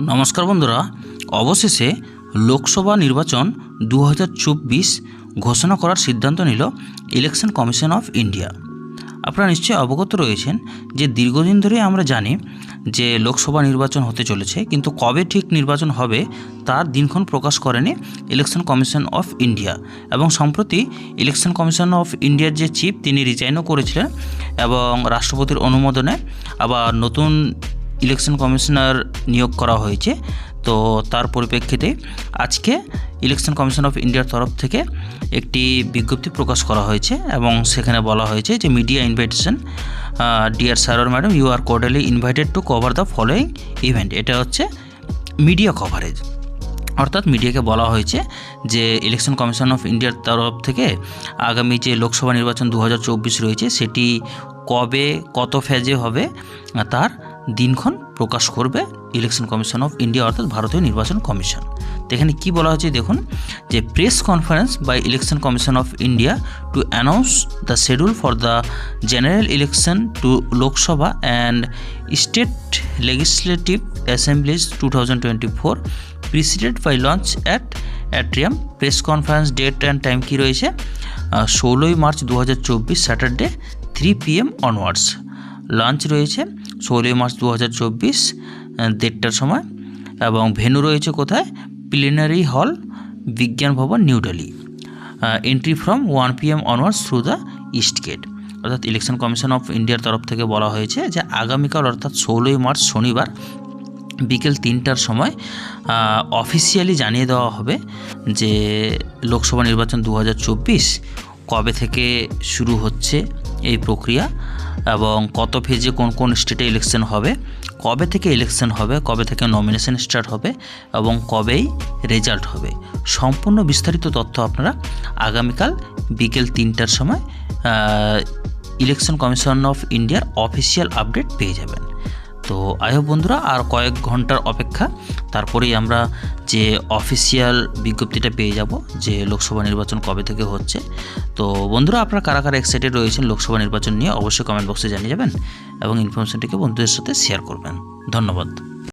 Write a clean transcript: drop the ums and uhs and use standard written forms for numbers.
নমস্কার বন্ধুরা, অবশেষে লোকসভা নির্বাচন 2024 ঘোষণা করার সিদ্ধান্ত নিল ইলেকশন কমিশন অফ ইন্ডিয়া। আপনারা নিশ্চয়ই অবগত রয়েছেন যে দীর্ঘদিন ধরে আমরা জানি যে লোকসভা নির্বাচন হতে চলেছে, কিন্তু কবে ঠিক নির্বাচন হবে তার দিনক্ষণ প্রকাশ করেনি ইলেকশন কমিশন অফ ইন্ডিয়া। এবং সম্প্রতি ইলেকশন কমিশন অফ ইন্ডিয়ার যে চিফ তিনি রিজাইনও করেছিলেন এবং রাষ্ট্রপতির অনুমোদনে আবার নতুন ইলেকশন কমিশনার নিয়োগ করা হয়েছে। তো তার পরিপ্রেক্ষিতে আজকে ইলেকশন কমিশন অফ ইন্ডিয়ার তরফ থেকে একটি বিজ্ঞপ্তি প্রকাশ করা হয়েছে এবং সেখানে বলা হয়েছে যে মিডিয়া ইনভাইটেশন, ডিয়ার স্যার আর madam, you are cordially invited to cover the following event. এটা হচ্ছে মিডিয়া কভারেজ, অর্থাৎ মিডিয়াকে বলা হয়েছে যে ইলেকশন কমিশন অফ ইন্ডিয়ার তরফ থেকে আগামী যে লোকসভা নির্বাচন 2024 রয়েছে সেটি কবে কত ফেজে হবে তার দিনক্ষণ প্রকাশ করবে ইলেকশন কমিশন অফ ইন্ডিয়া, অর্থাৎ ভারতীয় নির্বাচন কমিশন। তো এখানে কী বলা হয়েছে দেখুন, যে press conference by election commission of India to announce the schedule for the general election to Lok Sabha and state legislative assemblies 2024 preceded by launch at atrium. Press conference date and time কী রয়েছে, 16 March 2024 Saturday 3 PM onwards. Launch রয়েছে 16 March 2024 1:30টার সময় এবং venue রয়েছে কোথায়, প্লিনারি hall, Vigyan Bhawan, new Delhi. Entry from 1 PM onwards through the east gate. অর্থাৎ election commission of ইন্ডিয়ার তরফ থেকে বলা হয়েছে যে আগামীকাল অর্থাৎ 16 মার্চ শনিবার বিকেল 3টার সময় অফিসিয়ালি জানিয়ে দেওয়া হবে যে লোকসভা নির্বাচন 2024 কবে থেকে শুরু হচ্ছে এই প্রক্রিয়া এবং কত ফেজে কোন কোন স্টেটে ইলেকশন হবে, কবে থেকে ইলেকশন হবে, কবে থেকে নমিনেশন স্টার্ট হবে এবং কবেই রেজাল্ট হবে। সম্পূর্ণ বিস্তারিত তথ্য আপনারা আগামীকাল বিকেল 3টার সময় ইলেকশন কমিশন অফ ইন্ডিয়ার অফিসিয়াল আপডেট পেয়ে যাবেন। তো আইহোপ বন্ধুরা আর কয়েক ঘন্টার অপেক্ষা, তারপরেই আমরা যে অফিসিয়াল বিজ্ঞপ্তিটা পেয়ে যাব যে লোকসভা নির্বাচন কবে থেকে হচ্ছে। তো বন্ধুরা, আপনারা কারা কারা এক্সাইটেড রয়েছেন লোকসভা নির্বাচন নিয়ে অবশ্যই কমেন্ট বক্সে জানিয়ে যাবেন এবং ইনফরমেশনটিকে বন্ধুদের সাথে শেয়ার করবেন। ধন্যবাদ।